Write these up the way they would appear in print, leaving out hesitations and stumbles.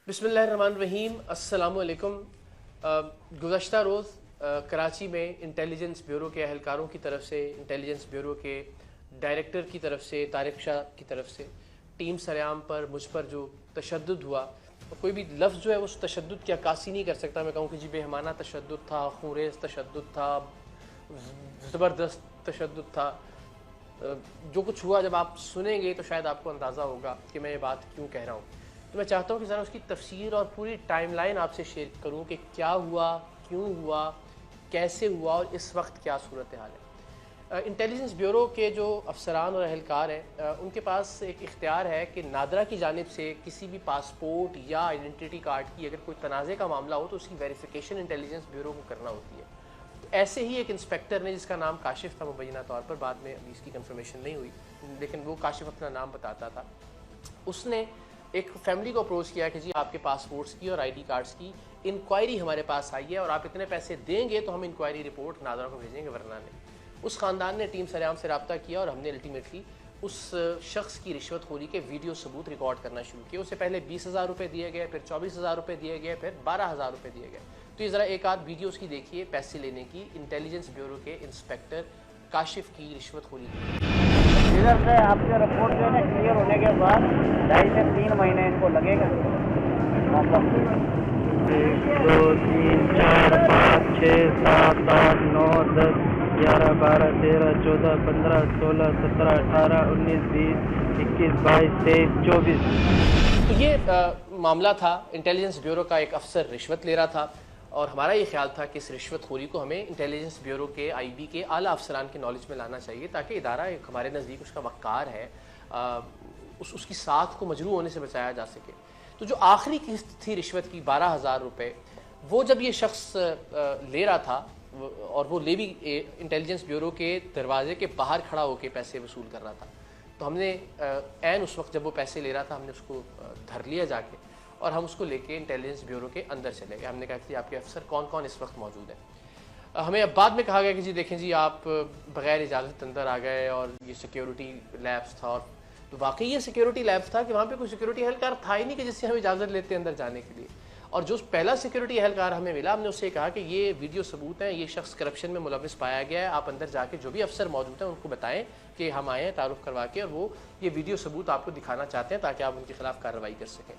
बिस्मिल्लाहिर्रहमानिर्रहीम, अस्सलामु अलैकुम। गुज़श्ता रोज़ कराची में इंटेलिजेंस ब्यूरो के अहलकारों की तरफ से, इंटेलिजेंस ब्यूरो के डायरेक्टर की तरफ से, तारिक शाह की तरफ से टीम सरेआम पर मुझ पर जो तशद्दुद हुआ, तो कोई भी लफ्ज़ जो है उस तशद्दुद की अक्कासी नहीं कर सकता। मैं कहूँ कि जी बेहमाना तशद्दुद था, खूरेज़ तशद्दुद था, ज़बरदस्त तशद्दुद था। जो कुछ हुआ जब आप सुनेंगे तो शायद आपको अंदाज़ा होगा कि मैं ये बात क्यों कह रहा हूँ। तो मैं चाहता हूँ कि ज़रा उसकी तफसीर और पूरी टाइमलाइन आपसे शेयर करूँ कि क्या हुआ, क्यों हुआ, कैसे हुआ और इस वक्त क्या सूरत हाल है। इंटेलिजेंस ब्यूरो के जो अफसरान और अहलकार हैं, उनके पास एक इख्तियार है कि नादरा की जानिब से किसी भी पासपोर्ट या आइडेंटिटी कार्ड की अगर कोई तनाज़े का मामला हो तो उसकी वेरिफिकेशन इंटेलिजेंस ब्यूरो को करना होती है। तो ऐसे ही एक इंस्पेक्टर ने, जिसका नाम काशिफ था मुबैना तौर पर, बाद में अभी इसकी कंफर्मेशन नहीं हुई, लेकिन वो काशिफ अपना नाम बताता था, उसने एक फैमिली को अप्रोच किया कि जी आपके पासपोर्ट्स की और आईडी कार्ड्स की इंक्वायरी हमारे पास आई है और आप इतने पैसे देंगे तो हम इंक्वायरी रिपोर्ट नादरा को भेजेंगे, वरना नहीं। उस ख़ानदान ने टीम सरेआम से रब्ता किया और हमने अल्टीमेटली उस शख्स की रिश्वतखोरी के वीडियो सबूत रिकॉर्ड करना शुरू किए। उससे पहले 20,000 रुपये दिए गए, फिर 24,000 रुपये दिए गए, फिर 12,000 रुपये दिए गए। तो ये ज़रा एक आध वीडियो उसकी देखिए, पैसे लेने की, इंटेलिजेंस ब्यूरो के इंस्पेक्टर काशिफ की रिश्वतखोरी की। इधर से आपके रिपोर्ट जो है ना क्लियर होने के बाद 2.5 से 3 महीने इनको लगेगा। मतलब 1 2 3 4 5 6 7 8 9 10 11 12 13 14 15 16 17 18 19 20 21 22 23 24। तो ये मामला था, इंटेलिजेंस ब्यूरो का एक अफसर रिश्वत ले रहा था और हमारा ये ख्याल था कि इस रिश्वतखोरी को हमें इंटेलिजेंस ब्यूरो के आईबी के आला अफसरान के नॉलेज में लाना चाहिए, ताकि इदारा एक हमारे नज़दीक उसका वक़ार है, उसकी साख को मजरू होने से बचाया जा सके। तो जो आखिरी किस्त थी रिश्वत की 12,000 रुपये, वो जब ये शख्स ले रहा था और वो ले भी इंटेलिजेंस ब्यूरो के दरवाजे के बाहर खड़ा होकर पैसे वसूल कर रहा था, तो हमने ऐन उस वक्त जब वो पैसे ले रहा था हमने उसको धर लिया जाके और हम उसको लेके इंटेलिजेंस ब्यूरो के अंदर चले गए। हमने कहा कि आपके अफसर कौन कौन इस वक्त मौजूद है। हमें अब बाद में कहा गया कि जी देखें जी आप बग़ैर इजाज़त अंदर आ गए और ये सिक्योरिटी लैब्स था। और तो वाकई ये सिक्योरिटी लैब्स था कि वहाँ पे कोई सिक्योरिटी एहलकार था ही नहीं कि जिससे हम इजाज़त लेते अंदर जाने के लिए। और जो पहला सिक्योरिटी एहलकार हमें मिला, हमने उससे कहा कि ये वीडियो सबूत हैं, ये शख्स करप्शन में मुलविस पाया गया है, आप अंदर जाके जो भी अफसर मौजूद हैं उनको बताएं कि हम आए हैं तारुफ करवा के और वो ये वीडियो सबूत आपको दिखाना चाहते हैं ताकि आप उनके खिलाफ कार्रवाई कर सकें।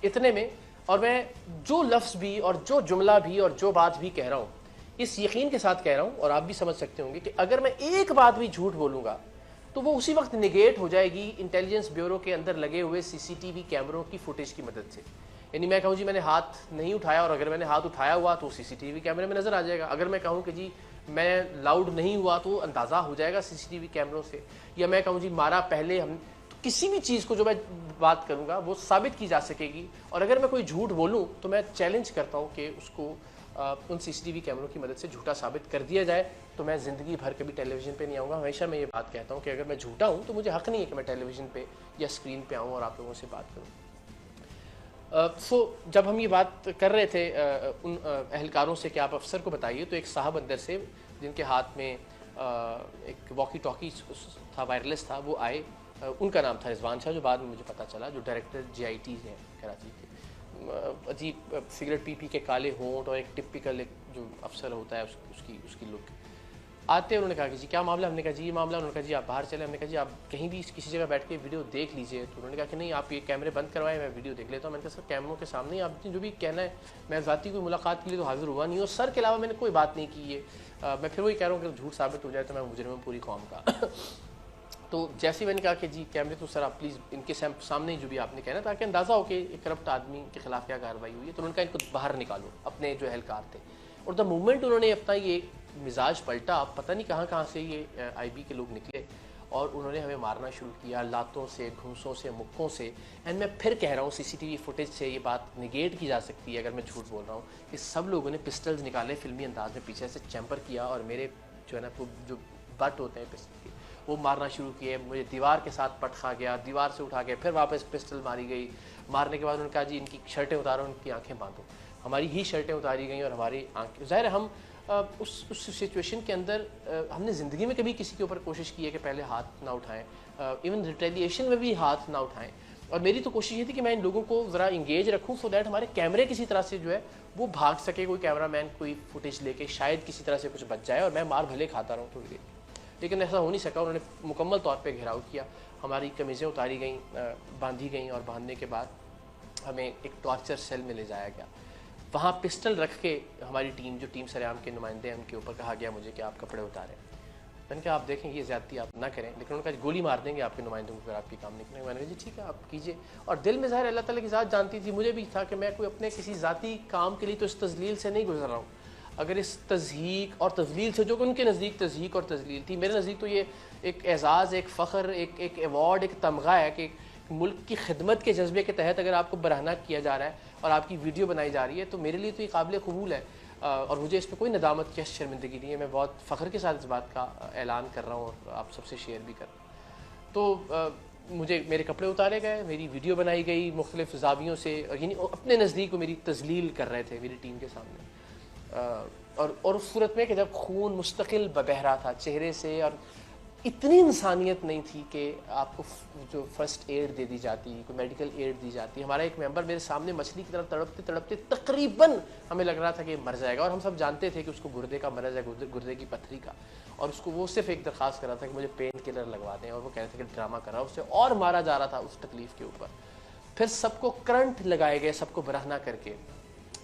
इतने में, और मैं जो लफ्ज़ भी और जो जुमला भी और जो बात भी कह रहा हूँ इस यकीन के साथ कह रहा हूँ और आप भी समझ सकते होंगे कि अगर मैं एक बात भी झूठ बोलूँगा तो वो उसी वक्त निगेट हो जाएगी इंटेलिजेंस ब्यूरो के अंदर लगे हुए सीसीटीवी कैमरों की फुटेज की मदद से। यानी मैं कहूँ जी मैंने हाथ नहीं उठाया और अगर मैंने हाथ उठाया हुआ तो सीसीटीवी कैमरे में नज़र आ जाएगा। अगर मैं कहूँ कि जी मैं लाउड नहीं हुआ तो अंदाज़ा हो जाएगा सीसीटीवी कैमरों से। या मैं कहूँ जी मारा पहले हम, तो किसी भी चीज़ को जो मैं बात करूँगा वो साबित की जा सकेगी। और अगर मैं कोई झूठ बोलूँ तो मैं चैलेंज करता हूँ कि उसको उन सीसीटीवी कैमरों की मदद से झूठा साबित कर दिया जाए, तो मैं ज़िंदगी भर कभी टेलीविज़न पे नहीं आऊँगा। हमेशा मैं ये बात कहता हूँ कि अगर मैं झूठा हूँ तो मुझे हक़ नहीं है कि मैं टेलीविज़न पे या स्क्रीन पे आऊँ और आप लोगों से बात करूँ। जब हम ये बात कर रहे थे उन अहलकारों से कि आप अफसर को बताइए, तो एक साहब अंदर से जिनके हाथ में एक वॉकी टॉकी था, वायरलेस था, वो आए। उनका नाम था रिजवान शाह, जो बाद में मुझे पता चला जो डायरेक्टर GIT हैं कराची के। अजीब सिगरेट पी के काले होंठ और एक टिपिकल एक जो अफसर होता है उसकी लुक। आते उन्होंने कहा कि जी क्या मामला। हमने कहा जी ये मामला। उन्होंने कहा जी आप बाहर चले। हमने कहा जी आप कहीं भी किसी जगह बैठ के वीडियो देख लीजिए। तो उन्होंने कहा कि नहीं आप ये कैमरे बंद करवाएं, मैं वीडियो देख लेता हूँ। मैंने कहा सर कैमरों के सामने ही आप जो भी कहना है, मैं ज़ाती कोई मुलाकात के लिए तो हाजिर हुआ नहीं हूँ, सर के अलावा मैंने कोई बात नहीं की है। मैं फिर वही कह रहा हूँ कि झूठ साबित हो जाए तो मैं मुजरिम हूं पूरी कौम का। तो जैसे मैंने कहा कि जी कैमरे तो सर आप प्लीज़ इनके सामने ही जो भी आपने कहना, ताकि अंदाज़ा हो कि एक करप्ट आदमी के खिलाफ क्या कार्रवाई हुई है। तो उन्होंने कहा इनको बाहर निकालो, अपने जो एहलकार थे। और द मूवमेंट उन्होंने अपना ये मिजाज पलटा, पता नहीं कहाँ से ये IB के लोग निकले और उन्होंने हमें मारना शुरू किया, लातों से, घूंसों से, मुक्कों से। एंड मैं फिर कह रहा हूँ CCTV फुटेज से ये बात निगेट की जा सकती है अगर मैं झूठ बोल रहा हूँ कि सब लोगों ने पिस्टल्स निकाले फिल्मी अंदाज में, पीछे से चैम्पर किया और मेरे जो है ना जो बट होते हैं पिस्टल के, वो मारना शुरू किए। मुझे दीवार के साथ पट खा गया, दीवार से उठा के फिर वापस पिस्टल मारी गई। मारने के बाद उन्होंने कहा जी इनकी शर्टें उतारो, उनकी आंखें बांधो। हमारी ही शर्टें उतारी गई और हमारी आंखें, ज़ाहिर हम उस सिचुएशन के अंदर हमने ज़िंदगी में कभी किसी के ऊपर कोशिश की है कि पहले हाथ ना उठाएं, इवन रिटेलिएशन में भी हाथ ना उठाएं। और मेरी तो कोशिश ये थी कि मैं इन लोगों को ज़रा इंगेज रखूं सो दैट हमारे कैमरे किसी तरह से जो है वो भाग सके, कोई कैमरामैन कोई फुटेज लेके शायद किसी तरह से कुछ बच जाए और मैं मार भले खाता रहूँ थोड़ी देर। लेकिन ऐसा हो नहीं सका। उन्होंने मुकम्मल तौर पे घेराव किया, हमारी कमीज़ें उतारी गई, बांधी गई और बांधने के बाद हमें एक टॉर्चर सेल में ले जाया गया। वहाँ पिस्टल रख के हमारी टीम, जो टीम सरेआम के नुमाइंदे हैं, उनके ऊपर कहा गया मुझे कि आप कपड़े उतारें। मैंने कहा आप देखें ये ज़्यादती आप ना करें, लेकिन उन्होंने कहा गोली मार देंगे आपके नुमाइंदों को अगर आपकी काम नहीं करेंगे। मैंने कहा जी ठीक है आप कीजिए। और दिल में ज़ाहिर अल्लाह ताला की ज़ात जानती थी, मुझे भी था कि मैं कोई अपने किसी ज़ाती काम के लिए तो इस तज़लील से नहीं गुजर रहा हूँ। अगर इस तज़हीक और तज़लील से, जो कि उनके नज़दीक तज़हीक और तज़लील थी, मेरे नज़दीक तो ये एक एज़ाज़, एक फ़ख्र, एक एवॉर्ड, एक तमगा है कि मुल्क की खिदमत के जज्बे के तहत अगर आपको बरहना किया जा रहा है और आपकी वीडियो बनाई जा रही है तो मेरे लिए तो ये काबिल कबूल है। और मुझे इस पर कोई नदामत की शर्मिंदगी नहीं है। मैं बहुत फ़ख्र के साथ इस बात का ऐलान कर रहा हूँ और आप सबसे शेयर भी कर रहा हूँ। तो मुझे मेरे कपड़े उतारे गए, मेरी वीडियो बनाई गई मुख्तलिफ ज़ावियों से, और यानी अपने नज़दीक वो मेरी तज़लील कर रहे थे मेरी टीम के सामने। और उस सूरत में कि जब खून मुस्तकिल बह रहा था चेहरे से, और इतनी इंसानियत नहीं थी कि आपको जो फर्स्ट एड दे दी जाती, कोई मेडिकल एड दी जाती। हमारा एक मेंबर मेरे सामने मछली की तरफ तड़पते तड़पते तकरीबन हमें लग रहा था कि मर जाएगा, और हम सब जानते थे कि उसको गुर्दे का मरज़ है, गुर्दे की पथरी का, और उसको वो सिर्फ एक दरख्वास्त कर रहा था कि मुझे पेन किलर लगवा दें, और वो कह रहे थे कि ड्रामा कर रहा है उससे, और मारा जा रहा था उस तकलीफ़ के ऊपर। फिर सबको करंट लगाए गए, सबको बरहना करके,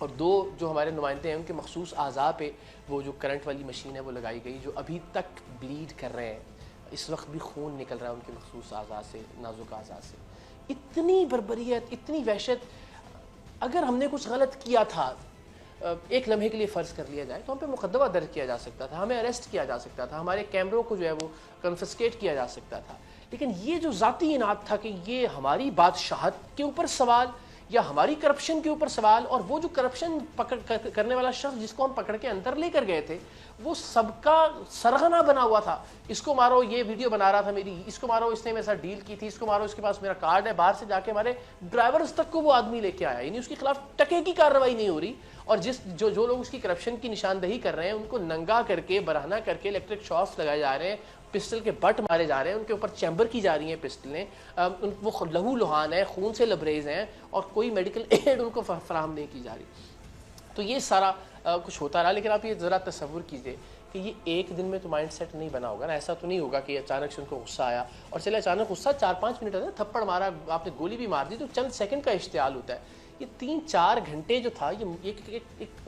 और दो जो हमारे नुमाइंदे हैं उनके मखसूस आज़ा पे वो जो करंट वाली मशीन है वो लगाई गई, जो अभी तक ब्लीड कर रहे हैं, इस वक्त भी खून निकल रहा है उनके मखसूस आज़ा से, नाजुक आज़ा से। इतनी बर्बरियत, इतनी वहशत। अगर हमने कुछ गलत किया था, एक लम्हे के लिए फ़र्ज़ कर लिया जाए, तो हम पे मुकदमा दर्ज किया जा सकता था, हमें अरेस्ट किया जा सकता था, हमारे कैमरों को जो है वो कन्फिस्केट किया जा सकता था। लेकिन ये जो ज़ाती इनाद था कि ये हमारी बादशाहत के ऊपर सवाल या हमारी करप्शन के ऊपर सवाल, और वो जो करप्शन करने वाला शख्स जिसको हम पकड़ के अंदर लेकर गए थे वो सबका सरगना बना हुआ था। इसको मारो, ये वीडियो बना रहा था मेरी, इसको मारो, इसने मेरे साथ डील की थी, इसको मारो, इसके पास मेरा कार्ड है। बाहर से जाके हमारे ड्राइवर्स तक को वो आदमी लेके आया, यानी उसके खिलाफ टके की कार्रवाई नहीं हो रही। और जो लोग उसकी करप्शन की निशानदही कर रहे हैं उनको नंगा करके, बरहना करके, इलेक्ट्रिक शॉक्स लगाए जा रहे हैं, पिस्टल के बट मारे जा रहे हैं, उनके ऊपर चैम्बर की जा रही हैं पिस्टलें, वो लहू लुहान है, खून से लबरेज हैं, और कोई मेडिकल एड उनको फराहम नहीं की जा रही। तो ये सारा कुछ होता रहा। लेकिन आप ये ज़रा तसव्वुर कीजिए कि ये एक दिन में तो माइंड सेट नहीं बना होगा ना। ऐसा तो नहीं होगा कि अचानक से उनको गुस्सा आया और चले अचानक गुस्सा 4-5 मिनट है, थप्पड़ मारा, आपने गोली भी मार दी, तो चंद सेकंड का इश्तियाल होता है। ये 3-4 घंटे जो था, ये एक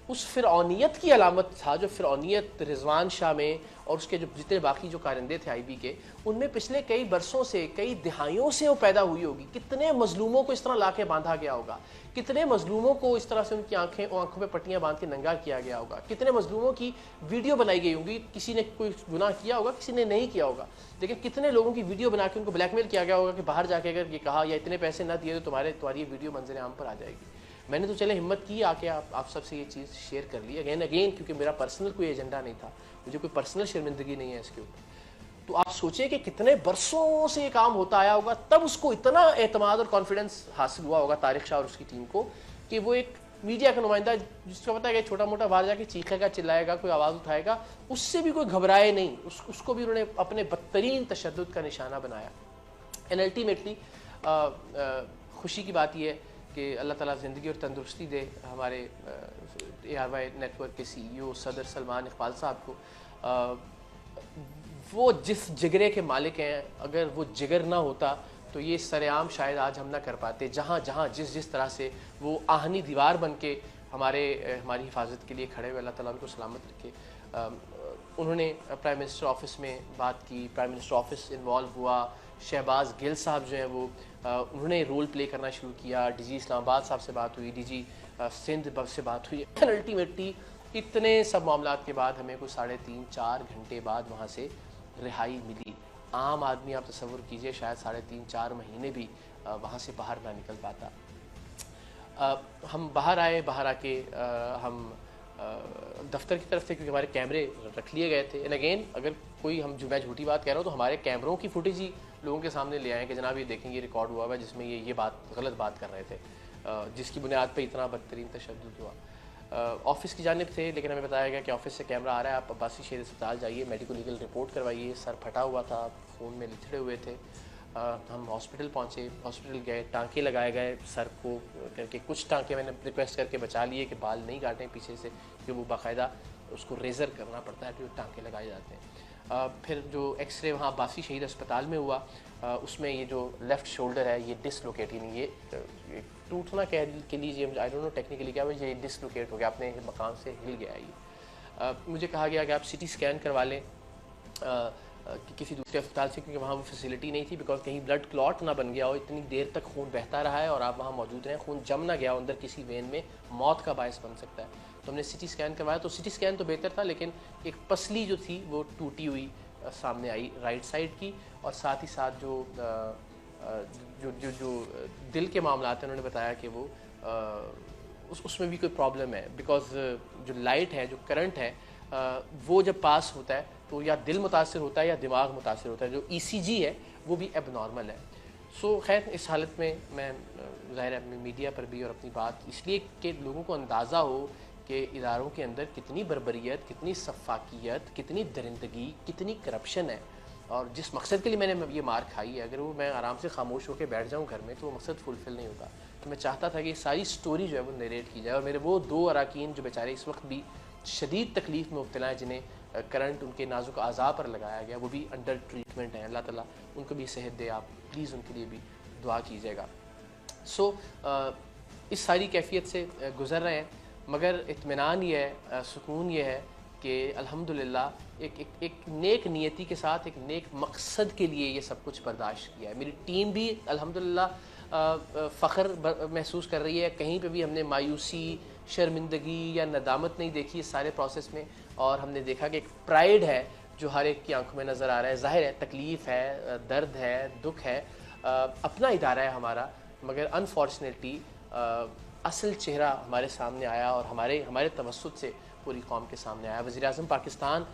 उस फ़िरौनियत की अलामत था, जो फ़िरौनियत रिजवान शाह में और उसके जो जितने बाकी जो कारिंदे थे आईबी के, उनमें पिछले कई बरसों से, कई दिहाइयों से वो पैदा हुई होगी। कितने मजलूमों को इस तरह लाके बांधा गया होगा, कितने मजलूमों को इस तरह से उनकी आंखों में पट्टियां बांध के नंगा किया गया होगा, कितने मजलूमों की वीडियो बनाई गई होगी। किसी ने कोई गुनाह किया होगा, किसी ने नहीं किया होगा, लेकिन कितने लोगों की वीडियो बना के उनको ब्लैकमेल किया गया होगा कि बाहर जाके अगर ये कहा या इतने पैसे ना दिए तो तुम्हारी वीडियो मंजर आम पर आ जाएगी। मैंने तो चले हिम्मत की आके आप सबसे ये चीज़ शेयर कर ली अगेन, क्योंकि मेरा पर्सनल कोई एजेंडा नहीं था, मुझे कोई पर्सनल शर्मिंदगी नहीं है इसके ऊपर। तो आप सोचिए कि कितने बरसों से ये काम होता आया होगा, तब उसको इतना एतमाद और कॉन्फिडेंस हासिल हुआ होगा तारिक शाह और उसकी टीम को कि वो एक मीडिया का नुमाइंदा जिसको पता है कि छोटा मोटा बाहर जाके चीखेगा, चिल्लाएगा, कोई आवाज़ उठाएगा, उससे भी कोई घबराए नहीं, उसको भी उन्होंने अपने बदतरीन तशद्दुद का निशाना बनाया। एंड अल्टीमेटली खुशी की बात यह है कि अल्लाह ताला ज़िंदगी और तंदुरुस्ती दे हमारे ARY नेटवर्क के CEO सदर सलमान इकबाल साहब को। वो जिस जिगरे के मालिक हैं, अगर वो जिगर ना होता तो ये सरेआम शायद आज हम ना कर पाते। जहाँ जहाँ जिस तरह से वो आहनी दीवार बन के हमारी हिफाजत के लिए खड़े हुए, अल्लाह ताला उनको सलामत रखे। उन्होंने प्राइम मिनिस्टर ऑफिस में बात की, प्राइम मिनिस्टर ऑफिस इन्वॉल्व हुआ, शहबाज गिल साहब जो हैं वो उन्होंने रोल प्ले करना शुरू किया, DG इस्लामाबाद साहब से बात हुई, DG सिंध से बात हुई। अल्टीमेटली इतने सब मामलात के बाद हमें कुछ 3.5-4 घंटे बाद वहाँ से रिहाई मिली। आम आदमी आप तसव्वुर कीजिए शायद 3.5-4 महीने भी वहाँ से बाहर ना निकल पाता। हम बाहर आए, बाहर आके हम दफ्तर की तरफ से, क्योंकि हमारे कैमरे रख लिए गए थे। एंड अगेन अगर कोई मैं झूठी बात कह रहा हूँ तो हमारे कैमरों की फुटेज ही लोगों के सामने ले आए कि जनाब ये देखें, ये रिकॉर्ड हुआ है जिसमें ये बात गलत बात कर रहे थे, जिसकी बुनियाद पे इतना बदतरीन तशद्दुद हुआ। ऑफिस की जानिब से लेकिन हमें बताया गया कि ऑफिस से कैमरा आ रहा है, आप अब्बासी शेर अस्पताल जाइए, मेडिको लीगल रिपोर्ट करवाइए। सर फटा हुआ था, खून में लिथड़े हुए थे, हम हॉस्पिटल पहुँचे, हॉस्पिटल गए, टाँके लगाए गए सर को करके, कुछ टाँके मैंने रिक्वेस्ट करके बचा लिए कि बाल नहीं काटें पीछे से, कि वो बाकायदा उसको रेज़र करना पड़ता है, तो टाँके लगाए जाते हैं। फिर जो एक्सरे वहाँ बासी शहीद अस्पताल में हुआ, उसमें ये जो लेफ़्ट शोल्डर है ये डिसलोकेट, यानी ये टूटना के लीजिए, आई डोंट नो टेक्निकली क्या, ये डिसलोकेट हो गया, अपने मकाम से हिल गया ये। मुझे कहा गया कि आप CT स्कैन करवा लें कि किसी दूसरे अस्पताल से, क्योंकि वहाँ वो फैसिलिटी नहीं थी, बिकॉज कहीं ब्लड क्लॉट ना बन गया हो, इतनी देर तक खून बहता रहा है और आप वहाँ मौजूद रहें, खून जम ना गया हो अंदर किसी वेन में, मौत का बायस बन सकता है। तो हमने CT स्कैन करवाया, तो CT स्कैन तो बेहतर था, लेकिन एक पसली जो थी वो टूटी हुई सामने आई राइट साइड की, और साथ ही साथ जो जो जो जो दिल के मामला हैं, उन्होंने बताया कि वो उसमें भी कोई प्रॉब्लम है, बिकॉज जो लाइट है, जो करंट है, वो जब पास होता है तो या दिल मुतासर होता है या दिमाग मुतासर होता है, जो ECG है वो भी एबनॉर्मल है। सो खैर इस हालत में मैं ज़ाहिर है मीडिया पर भी और अपनी बात इसलिए कि लोगों को अंदाज़ा हो कि इदारों के अंदर कितनी बर्बरियत, कितनी सफाकियत, कितनी दरिंदगी, कितनी करप्शन है, और जिस मकसद के लिए मैंने ये मार खाई है, अगर वो मैं आराम से खामोश होकर बैठ जाऊँ घर में तो वो मकसद फुलफ़िल नहीं होता। तो मैं चाहता था कि सारी स्टोरी जो है वो नरेट की जाए, और मेरे वो 2 अरकान जो बेचारे इस वक्त भी शदीद तकलीफ़ में मुब्तला हैं, जिन्हें करंट उनके नाजुक आज़ा पर लगाया गया, वो भी अंडर ट्रीटमेंट है, अल्लाह ताला उनको भी सेहत दे, आप प्लीज़ उनके लिए भी दुआ कीजिएगा। सो इस सारी कैफियत से गुज़र रहे हैं, मगर इत्मीनान ये है, सुकून ये है कि अल्हम्दुलिल्लाह एक नेक नियति के साथ, एक नेक मकसद के लिए ये सब कुछ बर्दाश्त किया है। मेरी टीम भी अल्हम्दुलिल्लाह फ़ख्र महसूस कर रही है, कहीं पे भी हमने मायूसी, शर्मिंदगी या नदामत नहीं देखी इस सारे प्रोसेस में, और हमने देखा कि एक प्राइड है जो हर एक की आंखों में नज़र आ रहा है। ज़ाहिर है तकलीफ़ है, दर्द है, दुख है, अपना इदारा है हमारा, मगर अनफॉर्चुनेटली असल चेहरा हमारे सामने आया, और हमारे तवस्सुत से पूरी कौम के सामने आया। वज़ीर-ए-आज़म पाकिस्तान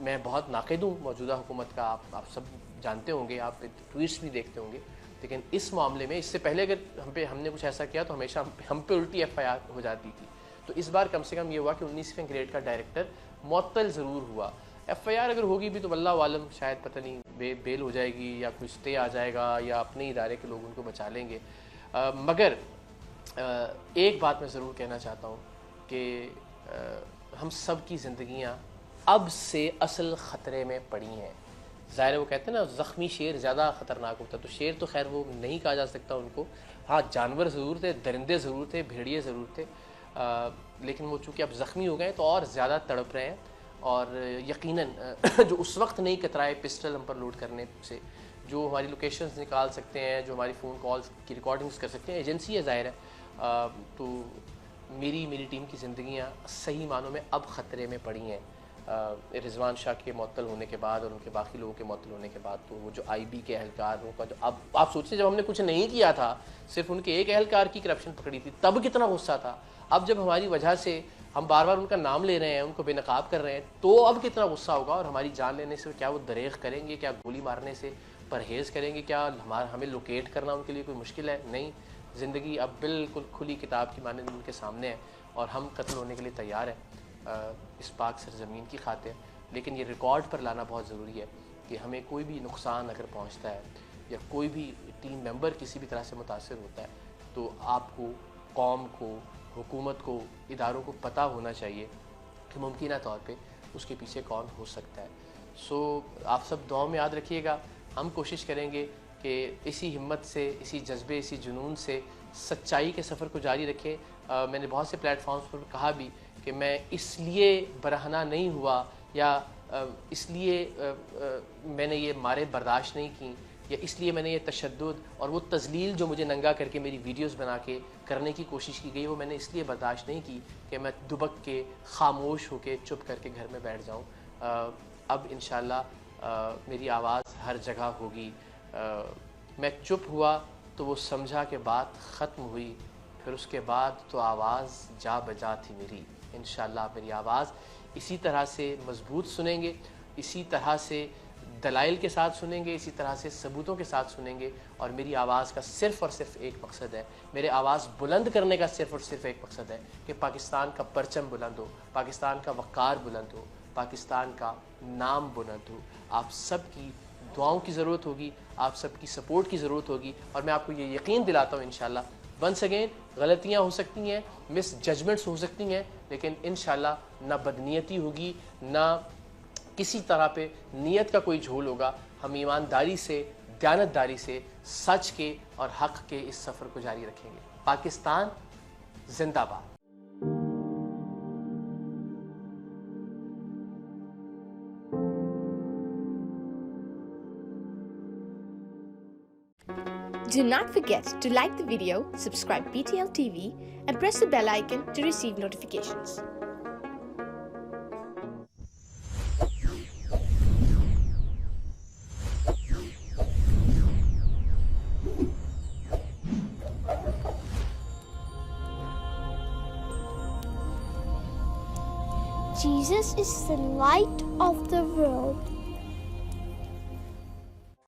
मैं बहुत नाक़िद हूँ मौजूदा हुकूमत का, आप सब जानते होंगे, आप ट्वीट्स भी देखते होंगे, लेकिन इस मामले में इससे पहले अगर हमने कुछ ऐसा किया तो हमेशा हम पे उल्टी FIR हो जाती थी। तो इस बार कम से कम ये हुआ कि 19वें ग्रेड का डायरेक्टर मुअत्तल ज़रूर हुआ। FIR अगर होगी भी तो वल्लाह आलम, शायद पता नहीं बेल हो जाएगी या कुछ स्टे आ जाएगा या अपने इदारे के लोग उनको बचा लेंगे। मगर एक बात मैं ज़रूर कहना चाहता हूँ कि हम सब की ज़िंदगियाँ अब से असल ख़तरे में पड़ी हैं। ज़ाहिर है वो कहते हैं ना, ज़ख्मी शेर ज़्यादा ख़तरनाक होता है, तो शेर तो खैर वो नहीं कहा जा सकता उनको, हाँ जानवर ज़रूर थे, दरिंदे ज़रूर थे, भेड़िए ज़रूर थे, लेकिन वो चूँकि अब ज़ख्मी हो गए तो और ज़्यादा तड़प रहे हैं। और यकीनन जो उस वक्त नहीं कतराए पिस्टल हम पर लोड करने से, जो हमारी लोकेशंस निकाल सकते हैं, जो हमारी फ़ोन कॉल्स की रिकॉर्डिंग्स कर सकते हैं, एजेंसी है ज़ाहिर है, तो मेरी टीम की ज़िंदगियाँ सही मानों में अब ख़तरे में पड़ी हैं। रिजवान शाह के मुअत्तल होने के बाद और उनके बाकी लोगों के मुअत्तल होने के बाद, तो वो जो IB के एहलकारों का जो, अब आप सोचिए जब हमने कुछ नहीं किया था, सिर्फ उनके एक एहलकार की करप्शन पकड़ी थी, तब कितना गुस्सा था। अब जब हमारी वजह से हम बार बार उनका नाम ले रहे हैं, उनको बेनकाब कर रहे हैं, तो अब कितना गुस्सा होगा। और हमारी जान लेने से क्या वो दरेग करेंगे? क्या गोली मारने से परहेज़ करेंगे? क्या हमें लोकेट करना उनके लिए कोई मुश्किल है? नहीं, ज़िंदगी अब बिल्कुल खुली किताब की मानंद उनके सामने है, और हम कत्ल होने के लिए तैयार हैं इस पाक सरज़मीन की खातिर। लेकिन ये रिकॉर्ड पर लाना बहुत ज़रूरी है कि हमें कोई भी नुकसान अगर पहुंचता है या कोई भी टीम मेंबर किसी भी तरह से मुतासर होता है, तो आपको, कौम को, हुकूमत को, इदारों को पता होना चाहिए कि मुमकिन तौर पे उसके पीछे कौन हो सकता है। सो आप सब दुआ में याद रखिएगा। हम कोशिश करेंगे कि इसी हिम्मत से, इसी जज्बे, इसी जुनून से सच्चाई के सफ़र को जारी रखें। मैंने बहुत से प्लेटफॉर्म्स पर कहा भी कि मैं इसलिए बरहना नहीं हुआ या इसलिए मैंने ये मारे बर्दाश्त नहीं की, या इसलिए मैंने ये तशद्दुद और वो तज़लील जो मुझे नंगा करके मेरी वीडियोस बना के करने की कोशिश की गई, वो मैंने इसलिए बर्दाश्त नहीं की कि मैं दुबक के, खामोश होके, चुप करके घर में बैठ जाऊँ। अब इंशाअल्लाह मेरी आवाज़ हर जगह होगी। मैं चुप हुआ तो वो समझा कि बात ख़त्म हुई, फिर उसके बाद तो आवाज़ जा बजा थी मेरी। इंशाअल्लाह मेरी आवाज़ इसी तरह से मजबूत सुनेंगे, इसी तरह से दलाइल के साथ सुनेंगे, इसी तरह से सबूतों के साथ सुनेंगे। और मेरी आवाज़ का सिर्फ़ और सिर्फ एक मकसद है, मेरे आवाज़ बुलंद करने का सिर्फ़ और सिर्फ एक मकसद है कि पाकिस्तान का परचम बुलंद हो, पाकिस्तान का वक़ार बुलंद हो, पाकिस्तान का नाम बुलंद हो। आप सब की दुआओं की ज़रूरत होगी, आप सबकी सपोर्ट की ज़रूरत होगी। और मैं आपको ये यकीन दिलाता हूँ इंशाल्लाह, वंस अगेन गलतियाँ हो सकती हैं, मिस जजमेंट्स हो सकती हैं, लेकिन इंशाल्लाह ना बदनीयती होगी, ना किसी तरह पे नीयत का कोई झोल होगा। हम ईमानदारी से, दयानतदारी से, सच के और हक़ के इस सफ़र को जारी रखेंगे। पाकिस्तान जिंदाबाद। Do not forget to like the video, subscribe PTL TV and press the bell icon to receive notifications. Jesus is the light of the world.